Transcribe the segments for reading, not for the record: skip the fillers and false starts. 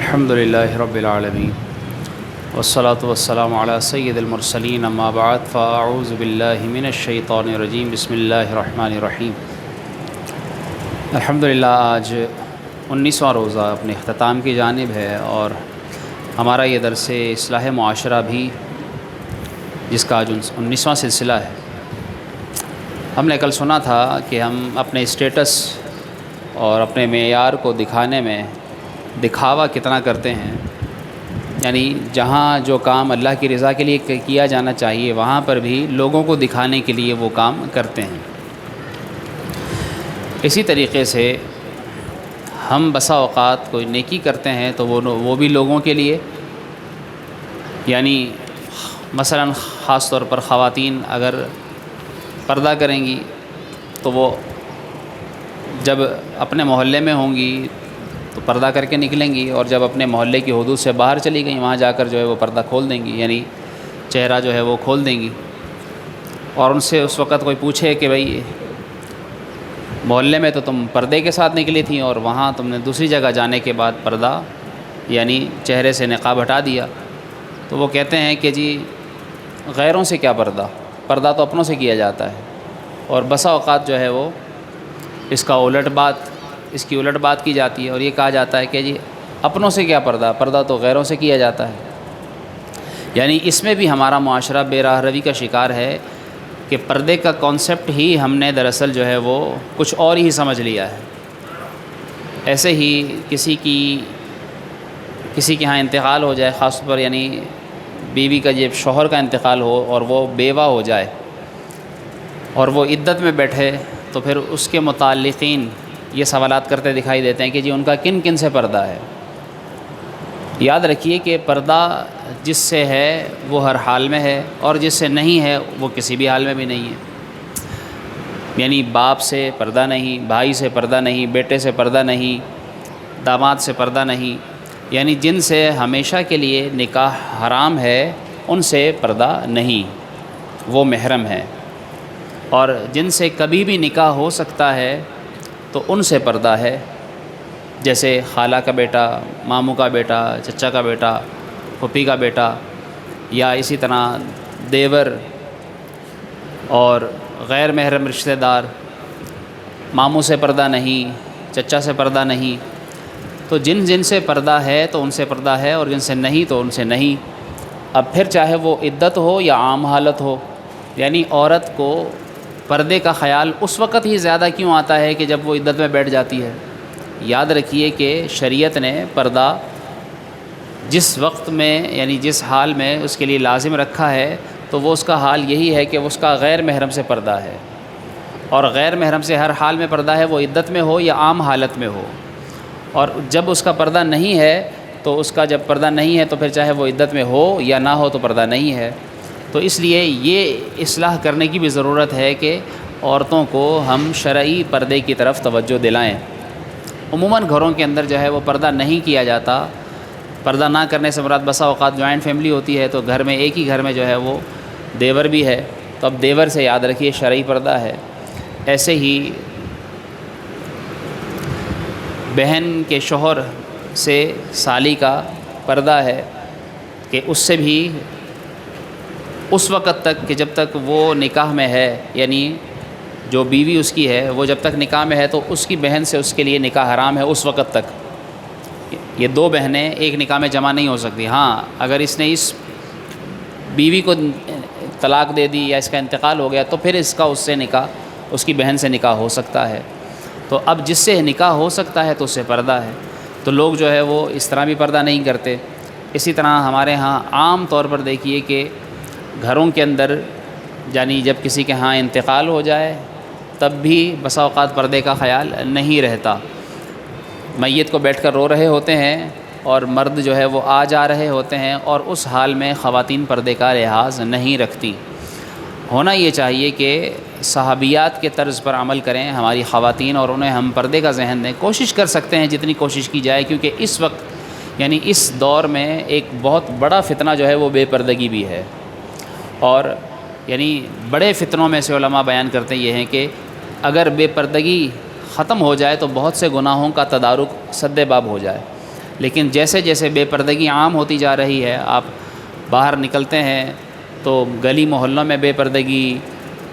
الحمد للہ رب العالمین والصلاة والسلام علی سید المرسلین اما بعد فاعوذ باللہ من الشیطان الرجیم بسم اللہ الرحمن الرحیم۔ الحمدللہ آج 19واں روزہ اپنے اختتام کی جانب ہے اور ہمارا یہ درس اصلاح معاشرہ بھی جس کا آج 19واں سلسلہ ہے۔ ہم نے کل سنا تھا کہ ہم اپنے اسٹیٹس اور اپنے معیار کو دکھانے میں دکھاوا کتنا کرتے ہیں، یعنی جہاں جو کام اللہ کی رضا کے لیے کیا جانا چاہیے وہاں پر بھی لوگوں کو دکھانے کے لیے وہ کام کرتے ہیں۔ اسی طریقے سے ہم بسا اوقات کوئی نیکی کرتے ہیں تو وہ بھی لوگوں کے لیے، یعنی مثلا خاص طور پر خواتین اگر پردہ کریں گی تو وہ جب اپنے محلے میں ہوں گی تو پردہ کر کے نکلیں گی، اور جب اپنے محلے کی حدود سے باہر چلی گئیں وہاں جا کر جو ہے وہ پردہ کھول دیں گی، یعنی چہرہ جو ہے وہ کھول دیں گی۔ اور ان سے اس وقت کوئی پوچھے کہ بھئی محلے میں تو تم پردے کے ساتھ نکلی تھیں اور وہاں تم نے دوسری جگہ جانے کے بعد پردہ یعنی چہرے سے نقاب ہٹا دیا، تو وہ کہتے ہیں کہ جی غیروں سے کیا پردہ، پردہ تو اپنوں سے کیا جاتا ہے۔ اور بسا اوقات جو ہے وہ اس کی الٹ بات کی جاتی ہے اور یہ کہا جاتا ہے کہ جی اپنوں سے کیا پردہ، پردہ تو غیروں سے کیا جاتا ہے۔ یعنی اس میں بھی ہمارا معاشرہ بے راہ روی کا شکار ہے کہ پردے کا کانسیپٹ ہی ہم نے دراصل جو ہے وہ کچھ اور ہی سمجھ لیا ہے۔ ایسے ہی کسی کے ہاں انتقال ہو جائے، خاص طور پر یعنی بیوی کا جب شوہر کا انتقال ہو اور وہ بیوہ ہو جائے اور وہ عدت میں بیٹھے تو پھر اس کے متعلقین یہ سوالات کرتے دکھائی دیتے ہیں کہ جی ان کا کن کن سے پردہ ہے۔ یاد رکھیے کہ پردہ جس سے ہے وہ ہر حال میں ہے اور جس سے نہیں ہے وہ کسی بھی حال میں بھی نہیں ہے۔ یعنی باپ سے پردہ نہیں، بھائی سے پردہ نہیں، بیٹے سے پردہ نہیں، داماد سے پردہ نہیں، یعنی جن سے ہمیشہ کے لیے نکاح حرام ہے ان سے پردہ نہیں، وہ محرم ہے۔ اور جن سے کبھی بھی نکاح ہو سکتا ہے تو ان سے پردہ ہے، جیسے خالہ کا بیٹا، ماموں کا بیٹا، چچا کا بیٹا، پھوپھی کا بیٹا، یا اسی طرح دیور اور غیر محرم رشتہ دار۔ ماموں سے پردہ نہیں، چچا سے پردہ نہیں، تو جن سے پردہ ہے تو ان سے پردہ ہے اور جن سے نہیں تو ان سے نہیں۔ اب پھر چاہے وہ عدت ہو یا عام حالت ہو، یعنی عورت کو پردے کا خیال اس وقت ہی زیادہ کیوں آتا ہے کہ جب وہ عدت میں بیٹھ جاتی ہے۔ یاد رکھیے کہ شریعت نے پردہ جس وقت میں یعنی جس حال میں اس کے لیے لازم رکھا ہے تو وہ اس کا حال یہی ہے کہ اس کا غیر محرم سے پردہ ہے، اور غیر محرم سے ہر حال میں پردہ ہے، وہ عدت میں ہو یا عام حالت میں ہو۔ اور جب اس کا پردہ نہیں ہے تو اس کا جب پردہ نہیں ہے تو پھر چاہے وہ عدت میں ہو یا نہ ہو تو پردہ نہیں ہے۔ تو اس لیے یہ اصلاح کرنے کی بھی ضرورت ہے کہ عورتوں کو ہم شرعی پردے کی طرف توجہ دلائیں۔ عموماً گھروں کے اندر جو ہے وہ پردہ نہیں کیا جاتا۔ پردہ نہ کرنے سے مراد بسا اوقات جوائنٹ فیملی ہوتی ہے تو گھر میں ایک ہی گھر میں جو ہے وہ دیور بھی ہے، تو اب دیور سے یاد رکھیے شرعی پردہ ہے۔ ایسے ہی بہن کے شوہر سے سالی کا پردہ ہے کہ اس سے بھی اس وقت تک کہ جب تک وہ نکاح میں ہے، یعنی جو بیوی اس کی ہے وہ جب تک نکاح میں ہے تو اس کی بہن سے اس کے لیے نکاح حرام ہے اس وقت تک۔ یہ دو بہنیں ایک نکاح میں جمع نہیں ہو سکتی۔ ہاں اگر اس نے اس بیوی کو طلاق دے دی یا اس کا انتقال ہو گیا تو پھر اس کی بہن سے نکاح ہو سکتا ہے۔ تو اب جس سے نکاح ہو سکتا ہے تو اس سے پردہ ہے، تو لوگ جو ہے وہ اس طرح بھی پردہ نہیں کرتے۔ اسی طرح ہمارے ہاں عام طور پر دیکھیے کہ گھروں کے اندر یعنی جب کسی کے ہاں انتقال ہو جائے تب بھی بسا اوقات پردے کا خیال نہیں رہتا۔ میت کو بیٹھ کر رو رہے ہوتے ہیں اور مرد جو ہے وہ آ جا رہے ہوتے ہیں، اور اس حال میں خواتین پردے کا لحاظ نہیں رکھتی۔ ہونا یہ چاہیے کہ صحابیات کے طرز پر عمل کریں ہماری خواتین، اور انہیں ہم پردے کا ذہن دیں۔ کوشش کر سکتے ہیں جتنی کوشش کی جائے، کیونکہ اس وقت یعنی اس دور میں ایک بہت بڑا فتنہ جو ہے وہ بے پردگی بھی ہے، اور یعنی بڑے فتنوں میں سے علماء بیان کرتے یہ ہیں کہ اگر بے پردگی ختم ہو جائے تو بہت سے گناہوں کا تدارک سد باب ہو جائے۔ لیکن جیسے جیسے بے پردگی عام ہوتی جا رہی ہے، آپ باہر نکلتے ہیں تو گلی محلوں میں بے پردگی،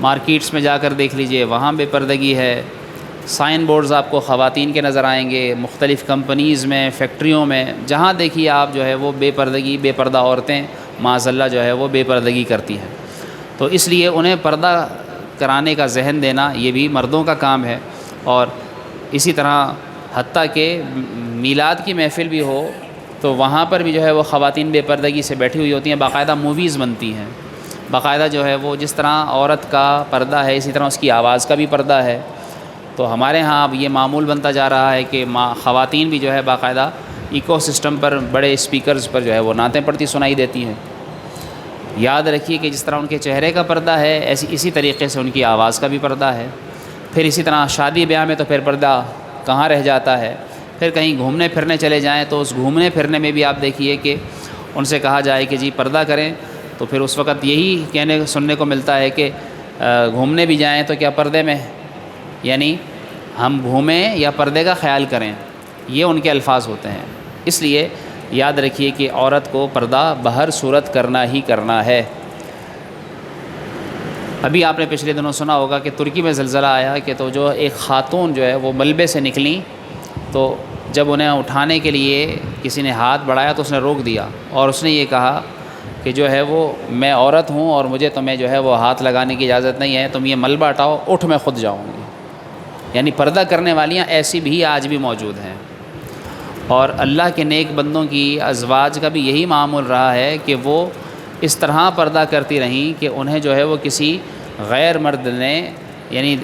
مارکیٹس میں جا کر دیکھ لیجئے وہاں بے پردگی ہے، سائن بورڈز آپ کو خواتین کے نظر آئیں گے، مختلف کمپنیز میں، فیکٹریوں میں، جہاں دیکھیے آپ جو ہے وہ بے پردگی، بے پردہ عورتیں معاذ اللہ جو ہے وہ بے پردگی کرتی ہیں۔ تو اس لیے انہیں پردہ کرانے کا ذہن دینا یہ بھی مردوں کا کام ہے۔ اور اسی طرح حتیٰ کہ میلاد کی محفل بھی ہو تو وہاں پر بھی جو ہے وہ خواتین بے پردگی سے بیٹھی ہوئی ہوتی ہیں، باقاعدہ موویز بنتی ہیں، باقاعدہ جو ہے وہ جس طرح عورت کا پردہ ہے اسی طرح اس کی آواز کا بھی پردہ ہے۔ تو ہمارے ہاں اب یہ معمول بنتا جا رہا ہے کہ خواتین بھی جو ہے باقاعدہ ایکو سسٹم پر بڑے اسپیکرز پر جو ہے وہ نعتیں پڑھتی سنائی دیتی ہیں۔ یاد رکھیے کہ جس طرح ان کے چہرے کا پردہ ہے اسی طریقے سے ان کی آواز کا بھی پردہ ہے۔ پھر اسی طرح شادی بیاہ میں تو پھر پردہ کہاں رہ جاتا ہے، پھر کہیں گھومنے پھرنے چلے جائیں تو اس گھومنے پھرنے میں بھی آپ دیکھیے کہ ان سے کہا جائے کہ جی پردہ کریں، تو پھر اس وقت یہی سننے کو ملتا ہے کہ گھومنے بھی جائیں تو کیا پردے میں، یعنی ہم گھومیں یا پردے کا خیال کریں، یہ ان کے الفاظ ہوتے ہیں۔ اس لیے یاد رکھیے کہ عورت کو پردہ بہر صورت کرنا ہی کرنا ہے۔ ابھی آپ نے پچھلے دنوں سنا ہوگا کہ ترکی میں زلزلہ آیا کہ تو جو ایک خاتون جو ہے وہ ملبے سے نکلیں، تو جب انہیں اٹھانے کے لیے کسی نے ہاتھ بڑھایا تو اس نے روک دیا اور اس نے یہ کہا کہ جو ہے وہ میں عورت ہوں اور مجھے تمہیں جو ہے وہ ہاتھ لگانے کی اجازت نہیں ہے، تم یہ ملبہ ہٹاؤ، اٹھ میں خود جاؤں گی۔ یعنی پردہ کرنے والیاں ایسی بھی آج بھی موجود ہیں، اور اللہ کے نیک بندوں کی ازواج کا بھی یہی معمول رہا ہے کہ وہ اس طرح پردہ کرتی رہیں کہ انہیں جو ہے وہ کسی غیر مرد نے یعنی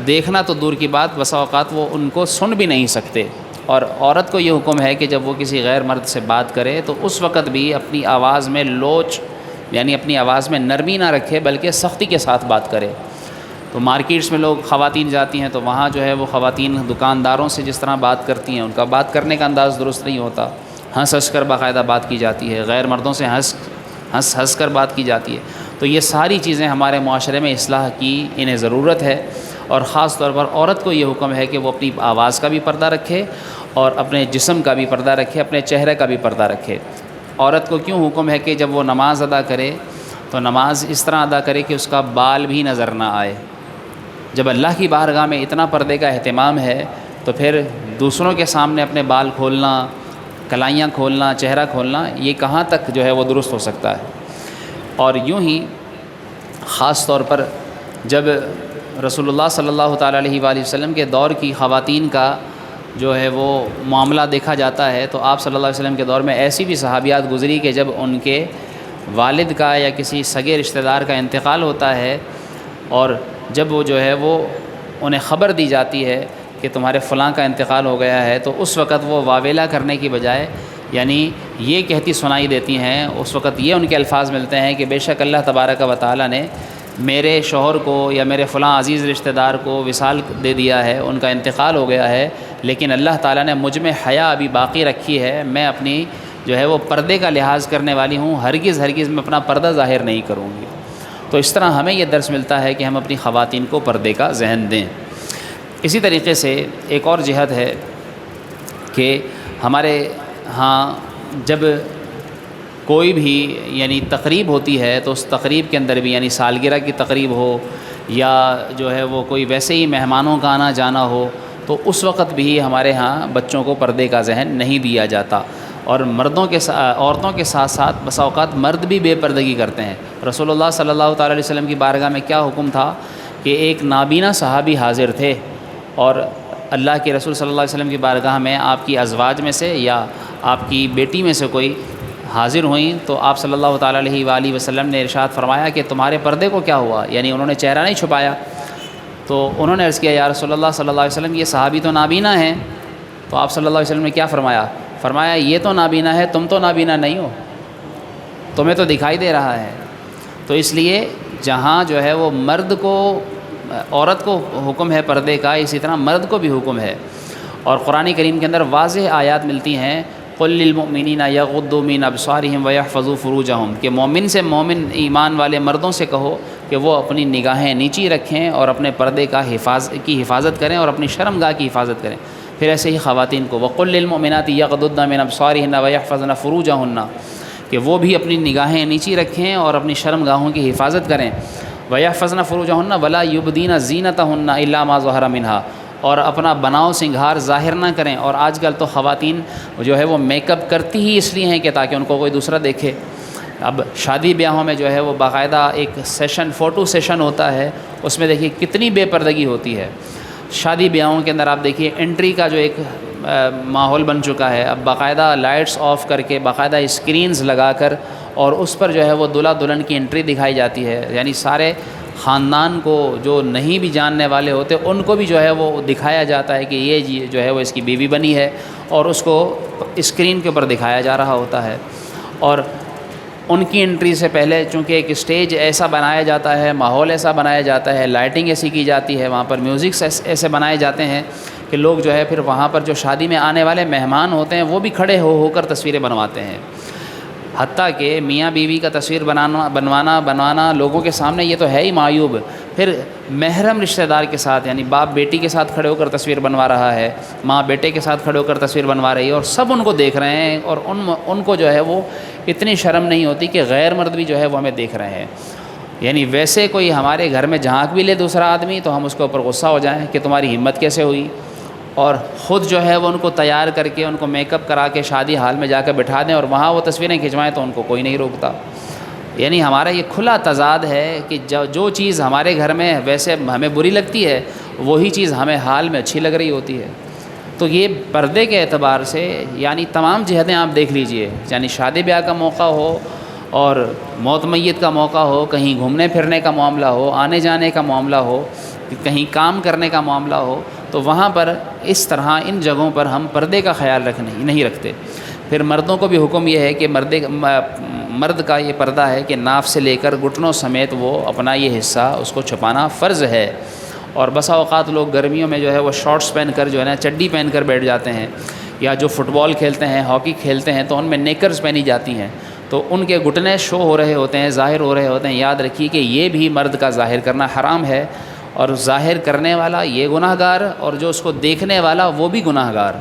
دیکھنا تو دور کی بات، بسا اوقات وہ ان کو سن بھی نہیں سکتے۔ اور عورت کو یہ حکم ہے کہ جب وہ کسی غیر مرد سے بات کرے تو اس وقت بھی اپنی آواز میں لوچ یعنی اپنی آواز میں نرمی نہ رکھے بلکہ سختی کے ساتھ بات کرے۔ تو مارکیٹس میں لوگ خواتین جاتی ہیں تو وہاں جو ہے وہ خواتین دکانداروں سے جس طرح بات کرتی ہیں ان کا بات کرنے کا انداز درست نہیں ہوتا، ہنس ہنس کر باقاعدہ بات کی جاتی ہے، غیر مردوں سے ہنس کر بات کی جاتی ہے۔ تو یہ ساری چیزیں ہمارے معاشرے میں اصلاح کی انہیں ضرورت ہے، اور خاص طور پر عورت کو یہ حکم ہے کہ وہ اپنی آواز کا بھی پردہ رکھے اور اپنے جسم کا بھی پردہ رکھے، اپنے چہرے کا بھی پردہ رکھے۔ عورت کو کیوں حکم ہے کہ جب وہ نماز ادا کرے تو نماز اس طرح ادا کرے کہ اس کا بال بھی نظر نہ آئے۔ جب اللہ کی بارگاہ میں اتنا پردے کا اہتمام ہے تو پھر دوسروں کے سامنے اپنے بال کھولنا، کلائیاں کھولنا، چہرہ کھولنا، یہ کہاں تک جو ہے وہ درست ہو سکتا ہے۔ اور یوں ہی خاص طور پر جب رسول اللہ صلی اللہ تعالیٰ علیہ وآلہ وسلم کے دور کی خواتین کا جو ہے وہ معاملہ دیکھا جاتا ہے تو آپ صلی اللہ علیہ وسلم کے دور میں ایسی بھی صحابیات گزری کہ جب ان کے والد کا یا کسی سگے رشتہ دار کا انتقال ہوتا ہے اور جب وہ جو ہے وہ انہیں خبر دی جاتی ہے کہ تمہارے فلاں کا انتقال ہو گیا ہے، تو اس وقت وہ واویلا کرنے کی بجائے یعنی یہ کہتی سنائی دیتی ہیں، اس وقت یہ ان کے الفاظ ملتے ہیں کہ بے شک اللہ تبارک و تعالیٰ نے میرے شوہر کو یا میرے فلاں عزیز رشتہ دار کو وصال دے دیا ہے، ان کا انتقال ہو گیا ہے، لیکن اللہ تعالیٰ نے مجھ میں حیا ابھی باقی رکھی ہے، میں اپنی جو ہے وہ پردے کا لحاظ کرنے والی ہوں، ہرگز میں اپنا پردہ ظاہر نہیں کروں گی۔ تو اس طرح ہمیں یہ درس ملتا ہے کہ ہم اپنی خواتین کو پردے کا ذہن دیں۔ اسی طریقے سے ایک اور جہت ہے کہ ہمارے ہاں جب کوئی بھی یعنی تقریب ہوتی ہے تو اس تقریب کے اندر بھی یعنی سالگرہ کی تقریب ہو یا جو ہے وہ کوئی ویسے ہی مہمانوں کا آنا جانا ہو تو اس وقت بھی ہمارے ہاں بچوں کو پردے کا ذہن نہیں دیا جاتا، اور عورتوں کے ساتھ ساتھ بسا اوقات مرد بھی بے پردگی کرتے ہیں۔ رسول اللہ صلی اللہ تعالیٰ علیہ وسلم کی بارگاہ میں کیا حکم تھا کہ ایک نابینا صحابی حاضر تھے اور اللہ کے رسول صلی اللہ علیہ وسلم کی بارگاہ میں آپ کی ازواج میں سے یا آپ کی بیٹی میں سے کوئی حاضر ہوئیں تو آپ صلی اللہ تعالیٰ علیہ وآلہ وسلم نے ارشاد فرمایا کہ تمہارے پردے کو کیا ہوا، یعنی انہوں نے چہرہ نہیں چھپایا۔ تو انہوں نے عرض کیا یا رسول اللہ صلی اللہ علیہ وسلم یہ صحابی تو نابینا ہیں، تو آپ صلی اللہ علیہ وسلم نے کیا فرمایا یہ تو نابینا ہے، تم تو نابینا نہیں ہو، تمہیں تو دکھائی دے رہا ہے۔ تو اس لیے جہاں جو ہے وہ عورت کو حکم ہے پردے کا، اسی طرح مرد کو بھی حکم ہے، اور قرآن کریم کے اندر واضح آیات ملتی ہیں قل للمؤمنین یغضوا من ابصارہم ویحفظوا فروجہم، کہ مومن سے مومن ایمان والے مردوں سے کہو کہ وہ اپنی نگاہیں نیچی رکھیں اور اپنے پردے کی حفاظت کریں اور اپنی شرمگاہ کی حفاظت کریں۔ پھر ایسے ہی خواتین کو وَقُلْ لِلْمُؤْمِنَاتِ يَغْضُضْنَ مِنْ أَبْصَارِهِنَّ وَيَحْفَظْنَ فُرُوجَهُنَّ کہ وہ بھی اپنی نگاہیں نیچی رکھیں اور اپنی شرم گاہوں کی حفاظت کریں. وَيَحْفَظْنَ فُرُوجَهُنَّ وَلَا يُبْدِينَ زِينَتَهُنَّ إِلَّا مَا ظَهَرَ مِنْهَا اور اپنا بناؤ سنگھار ظاہر نہ کریں. اور آج کل تو خواتین جو ہے وہ میک اپ کرتی ہی اس لیے ہیں کہ تاکہ ان کو کوئی دوسرا دیکھے. اب شادی بیاہوں میں جو ہے وہ باقاعدہ ایک سیشن فوٹو سیشن ہوتا ہے, اس میں دیکھیے کتنی بے پردگی ہوتی ہے. شادی بیاہوں کے اندر آپ دیکھیے انٹری کا جو ایک ماحول بن چکا ہے, اب باقاعدہ لائٹس آف کر کے باقاعدہ اسکرینز لگا کر اور اس پر جو ہے وہ دلہا دلہن کی انٹری دکھائی جاتی ہے. یعنی سارے خاندان کو جو نہیں بھی جاننے والے ہوتے ان کو بھی جو ہے وہ دکھایا جاتا ہے کہ یہ جو ہے وہ اس کی بیوی بنی ہے, اور اس کو اسکرین کے اوپر دکھایا جا رہا ہوتا ہے. اور ان کی انٹری سے پہلے چونکہ ایک اسٹیج ایسا بنایا جاتا ہے, ماحول ایسا بنایا جاتا ہے, لائٹنگ ایسی کی جاتی ہے, وہاں پر میوزکس ایسے بنائے جاتے ہیں کہ لوگ جو ہے پھر وہاں پر جو شادی میں آنے والے مہمان ہوتے ہیں وہ بھی کھڑے ہو کر تصویریں بنواتے ہیں. حتیٰ کہ میاں بیوی کا تصویر بنوانا لوگوں کے سامنے یہ تو ہے ہی معیوب, پھر محرم رشتہ دار کے ساتھ یعنی باپ بیٹی کے ساتھ کھڑے ہو کر تصویر بنوا رہا ہے, ماں بیٹے کے ساتھ کھڑے ہو کر تصویر بنوا رہی ہے, اور سب ان کو دیکھ رہے ہیں, اور ان کو جو ہے وہ اتنی شرم نہیں ہوتی کہ غیر مرد بھی جو ہے وہ ہمیں دیکھ رہے ہیں. یعنی ویسے کوئی ہمارے گھر میں جھانک بھی لے دوسرا آدمی تو ہم اس کے اوپر غصہ ہو جائیں کہ تمہاری ہمت کیسے ہوئی, اور خود جو ہے وہ ان کو تیار کر کے ان کو میک اپ کرا کے شادی ہال میں جا کے بٹھا دیں اور وہاں وہ تصویریں کھنچوائیں تو ان کو کوئی نہیں روکتا. یعنی ہمارا یہ کھلا تضاد ہے کہ جو چیز ہمارے گھر میں ویسے ہمیں بری لگتی ہے وہی چیز ہمیں حال میں اچھی لگ رہی ہوتی ہے. تو یہ پردے کے اعتبار سے یعنی تمام جہتیں آپ دیکھ لیجئے, یعنی شادی بیاہ کا موقع ہو اور موت میت کا موقع ہو, کہیں گھومنے پھرنے کا معاملہ ہو, آنے جانے کا معاملہ ہو, کہیں کام کرنے کا معاملہ ہو, تو وہاں پر اس طرح ان جگہوں پر ہم پردے کا خیال نہیں رکھتے. پھر مردوں کو بھی حکم یہ ہے کہ مرد کا یہ پردہ ہے کہ ناف سے لے کر گھٹنوں سمیت وہ اپنا یہ حصہ اس کو چھپانا فرض ہے. اور بسا اوقات لوگ گرمیوں میں جو ہے وہ شارٹس پہن کر جو ہے نا چڈی پہن کر بیٹھ جاتے ہیں, یا جو فٹ بال کھیلتے ہیں, ہاکی کھیلتے ہیں تو ان میں نیکرز پہنی جاتی ہیں, تو ان کے گھٹنے شو ہو رہے ہوتے ہیں, ظاہر ہو رہے ہوتے ہیں. یاد رکھیے کہ یہ بھی مرد کا ظاہر کرنا حرام ہے, اور ظاہر کرنے والا یہ گناہ گار اور جو اس کو دیکھنے والا وہ بھی گناہ گار.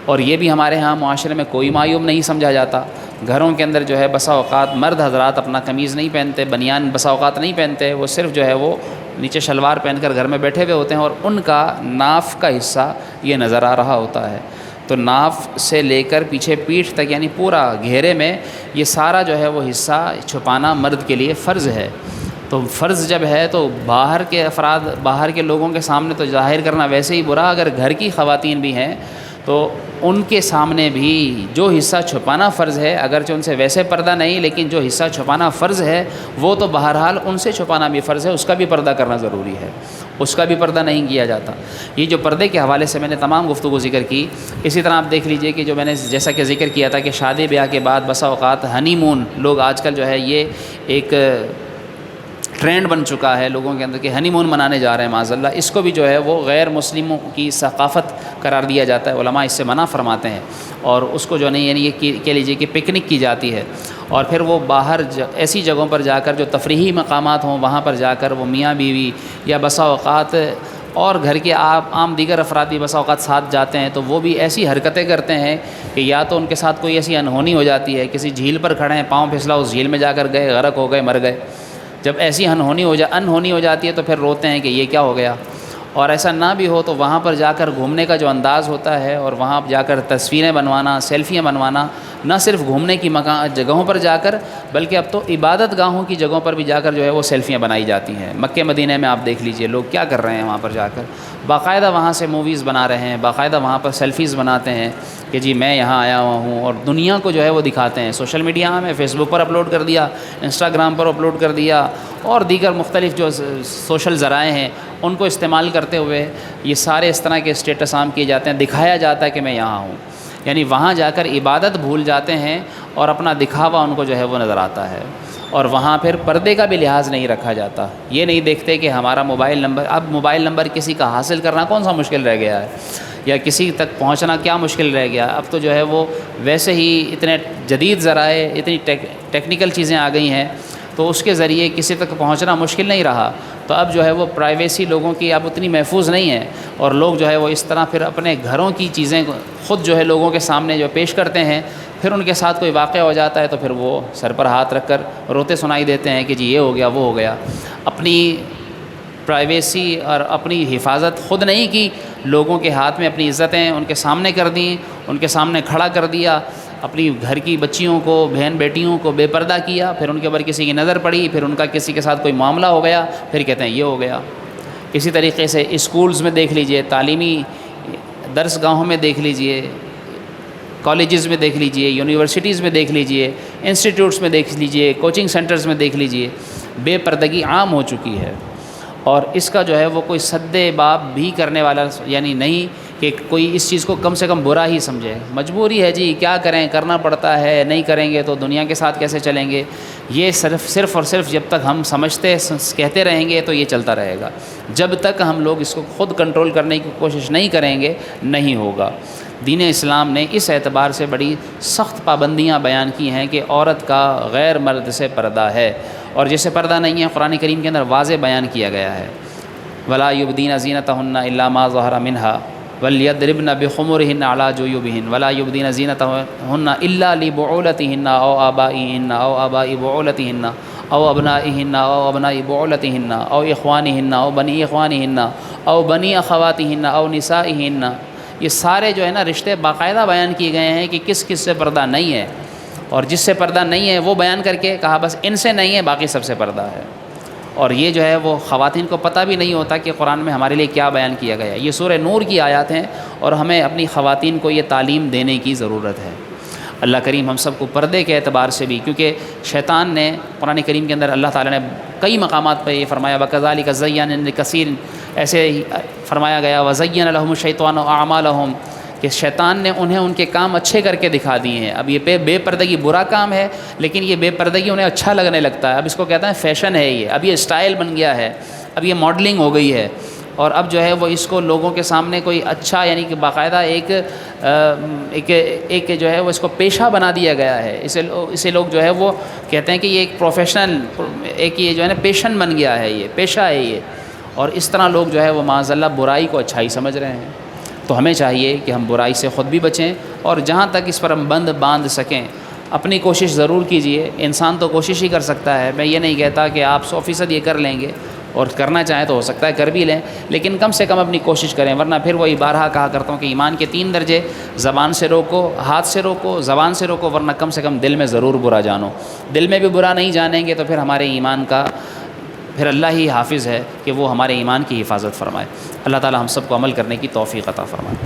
اور یہ بھی ہمارے ہاں معاشرے میں کوئی معیوب نہیں سمجھا جاتا. گھروں کے اندر جو ہے بسا اوقات مرد حضرات اپنا قمیض نہیں پہنتے, بنیان بسا اوقات نہیں پہنتے, وہ صرف جو ہے وہ نیچے شلوار پہن کر گھر میں بیٹھے ہوئے ہوتے ہیں, اور ان کا ناف کا حصہ یہ نظر آ رہا ہوتا ہے. تو ناف سے لے کر پیچھے پیٹھ تک یعنی پورا گھیرے میں یہ سارا جو ہے وہ حصہ چھپانا مرد کے لیے فرض ہے. تو فرض جب ہے تو باہر کے افراد, باہر کے لوگوں کے سامنے تو ظاہر کرنا ویسے ہی برا, اگر گھر کی خواتین بھی ہیں تو ان کے سامنے بھی جو حصہ چھپانا فرض ہے, اگرچہ ان سے ویسے پردہ نہیں لیکن جو حصہ چھپانا فرض ہے وہ تو بہرحال ان سے چھپانا بھی فرض ہے, اس کا بھی پردہ کرنا ضروری ہے, اس کا بھی پردہ نہیں کیا جاتا. یہ جو پردے کے حوالے سے میں نے تمام گفتگو ذکر کی. اسی طرح آپ دیکھ لیجئے کہ جو میں نے جیسا کہ ذکر کیا تھا کہ شادی بیاہ کے بعد بسا اوقات ہنی مون, لوگ آج کل جو ہے یہ ایک ٹرینڈ بن چکا ہے لوگوں کے اندر کہ ہنی مون منانے جا رہے ہیں معاذ اللہ, اس کو بھی جو ہے وہ غیر مسلموں کی ثقافت قرار دیا جاتا ہے. علماء اس سے منع فرماتے ہیں, اور اس کو جو نہیں یعنی یہ کہہ لیجیے کہ پکنک کی جاتی ہے, اور پھر وہ باہر ایسی جگہوں پر جا کر جو تفریحی مقامات ہوں وہاں پر جا کر وہ میاں بیوی یا بسا اوقات اور گھر کے عام دیگر افراد بھی بسا اوقات ساتھ جاتے ہیں, تو وہ بھی ایسی حرکتیں کرتے ہیں کہ یا تو ان کے ساتھ کوئی ایسی انہونی ہو جاتی ہے, کسی جھیل پر کھڑے ہیں, پاؤں پھسلا اس جھیل میں جا کر گئے, غرق ہو گئے, مر گئے. جب ایسی انہونی ہو جاتی ہے تو پھر روتے ہیں کہ یہ کیا ہو گیا. اور ایسا نہ بھی ہو تو وہاں پر جا کر گھومنے کا جو انداز ہوتا ہے اور وہاں جا کر تصویریں بنوانا, سیلفیاں بنوانا, نہ صرف گھومنے کی جگہوں پر جا کر بلکہ اب تو عبادت گاہوں کی جگہوں پر بھی جا کر جو ہے وہ سیلفیاں بنائی جاتی ہیں. مکہ مدینہ میں آپ دیکھ لیجئے لوگ کیا کر رہے ہیں, وہاں پر جا کر باقاعدہ وہاں سے موویز بنا رہے ہیں, باقاعدہ وہاں پر سیلفیز بناتے ہیں کہ جی میں یہاں آیا ہوا ہوں, اور دنیا کو جو ہے وہ دکھاتے ہیں. سوشل میڈیا میں فیس بک پر اپلوڈ کر دیا, انسٹاگرام پر اپلوڈ کر دیا, اور دیگر مختلف جو سوشل ذرائع ہیں ان کو استعمال کرتے ہوئے یہ سارے اس طرح کے اسٹیٹس عام کیے جاتے ہیں, دکھایا جاتا ہے کہ میں یہاں ہوں. یعنی وہاں جا کر عبادت بھول جاتے ہیں اور اپنا دکھاوا ان کو جو ہے وہ نظر آتا ہے. اور وہاں پھر پردے کا بھی لحاظ نہیں رکھا جاتا. یہ نہیں دیکھتے کہ ہمارا موبائل نمبر, اب موبائل نمبر کسی کا حاصل کرنا کون سا مشکل رہ گیا ہے, یا کسی تک پہنچنا کیا مشکل رہ گیا. اب تو جو ہے وہ ویسے ہی اتنے جدید ذرائع, اتنی ٹیکنیکل چیزیں آ گئی ہیں تو اس کے ذریعے کسی تک پہنچنا مشکل نہیں رہا. تو اب جو ہے وہ پرائیویسی لوگوں کی اب اتنی محفوظ نہیں ہے، اور لوگ جو ہے وہ اس طرح پھر اپنے گھروں کی چیزیں خود جو ہے لوگوں کے سامنے جو پیش کرتے ہیں، پھر ان کے ساتھ کوئی واقعہ ہو جاتا ہے تو پھر وہ سر پر ہاتھ رکھ کر روتے سنائی دیتے ہیں کہ جی یہ ہو گیا وہ ہو گیا۔ اپنی پرائیویسی اور اپنی حفاظت خود نہیں کی، لوگوں کے ہاتھ میں اپنی عزتیں ان کے سامنے کر دیں، ان کے سامنے کھڑا کر دیا، اپنی گھر کی بچیوں کو، بہن بیٹیوں کو بے پردہ کیا، پھر ان کے اوپر کسی کی نظر پڑی، پھر ان کا کسی کے ساتھ کوئی معاملہ ہو گیا، پھر کہتے ہیں یہ ہو گیا۔ اسی طریقے سے اسکولز میں دیکھ لیجئے، تعلیمی درس گاہوں میں دیکھ لیجئے، کالجز میں دیکھ لیجئے، یونیورسٹیز میں دیکھ لیجئے، انسٹیٹیوٹس میں دیکھ لیجئے، کوچنگ سینٹرز میں دیکھ لیجئے، بے پردگی عام ہو چکی ہے۔ اور اس کا جو ہے وہ کوئی سد باب بھی کرنے والا یعنی نہیں کہ کوئی اس چیز کو کم سے کم برا ہی سمجھے، مجبوری ہے جی کیا کریں، کرنا پڑتا ہے، نہیں کریں گے تو دنیا کے ساتھ کیسے چلیں گے، یہ صرف اور صرف جب تک ہم سمجھتے کہتے رہیں گے تو یہ چلتا رہے گا، جب تک ہم لوگ اس کو خود کنٹرول کرنے کی کوشش نہیں کریں گے نہیں ہوگا۔ دین اسلام نے اس اعتبار سے بڑی سخت پابندیاں بیان کی ہیں کہ عورت کا غیر مرد سے پردہ ہے، اور جسے پردہ نہیں ہے قرآن کریم کے اندر واضح بیان کیا گیا ہے، ولا یبدین زینتہن الا ما ظہر منہا ولیضربن بخمرہن علی جیوبہن ولا یبدین زینتہن الا لبعولتہن او آبائہن او آباء بعولتہن او ابنائہن او ابناء بعولتہن او اخوانہن او بنی اخوانہن او بنی اخواتہن او نسائہن۔ یہ سارے جو ہے نا رشتے باقاعدہ بیان کیے گئے ہیں کہ کس کس سے پردہ نہیں ہے، اور جس سے پردہ نہیں ہے وہ بیان کر کے کہا بس ان سے نہیں ہے باقی سب سے پردہ ہے۔ اور یہ جو ہے وہ خواتین کو پتہ بھی نہیں ہوتا کہ قرآن میں ہمارے لیے کیا بیان کیا گیا ہے۔ یہ سورہ نور کی آیات ہیں، اور ہمیں اپنی خواتین کو یہ تعلیم دینے کی ضرورت ہے۔ اللہ کریم ہم سب کو پردے کے اعتبار سے بھی، کیونکہ شیطان نے قرآن کریم کے اندر اللہ تعالیٰ نے کئی مقامات پہ یہ فرمایا وَكَذَلِكَ زَيَّنَ لِكَثِيرٍ، ایسے فرمایا گیا وَزَيَّنَ لَهُمُ الشَّيْطَانُ أَعْمَالَهُمْ، کہ شیطان نے انہیں ان کے کام اچھے کر کے دکھا دیے ہیں۔ اب یہ بے پردگی برا کام ہے، لیکن یہ بے پردگی انہیں اچھا لگنے لگتا ہے، اب اس کو کہتے ہیں فیشن ہے، یہ اب یہ اسٹائل بن گیا ہے، اب یہ ماڈلنگ ہو گئی ہے، اور اب جو ہے وہ اس کو لوگوں کے سامنے کوئی اچھا یعنی کہ باقاعدہ ایک جو ہے وہ اس کو پیشہ بنا دیا گیا ہے۔ اسے لوگ جو ہے وہ کہتے ہیں کہ یہ ایک پروفیشنل ایک یہ جو ہے نا پیشن بن گیا ہے، یہ پیشہ ہے یہ، اور اس طرح لوگ جو ہے وہ معاذ اللہ برائی کو اچھائی سمجھ رہے ہیں۔ تو ہمیں چاہیے کہ ہم برائی سے خود بھی بچیں، اور جہاں تک اس پر ہم باندھ سکیں اپنی کوشش ضرور کیجئے۔ انسان تو کوشش ہی کر سکتا ہے، میں یہ نہیں کہتا کہ آپ 100% یہ کر لیں گے، اور کرنا چاہیں تو ہو سکتا ہے کر بھی لیں، لیکن کم سے کم اپنی کوشش کریں، ورنہ پھر وہی بارہا کہا کرتا ہوں کہ ایمان کے 3 درجے، زبان سے روکو، ہاتھ سے روکو، زبان سے روکو، ورنہ کم سے کم دل میں ضرور برا جانو۔ دل میں بھی برا نہیں جانیں گے تو پھر ہمارے ایمان کا پھر اللہ ہی حافظ ہے کہ وہ ہمارے ایمان کی حفاظت فرمائے۔ اللہ تعالی ہم سب کو عمل کرنے کی توفیق عطا فرمائے۔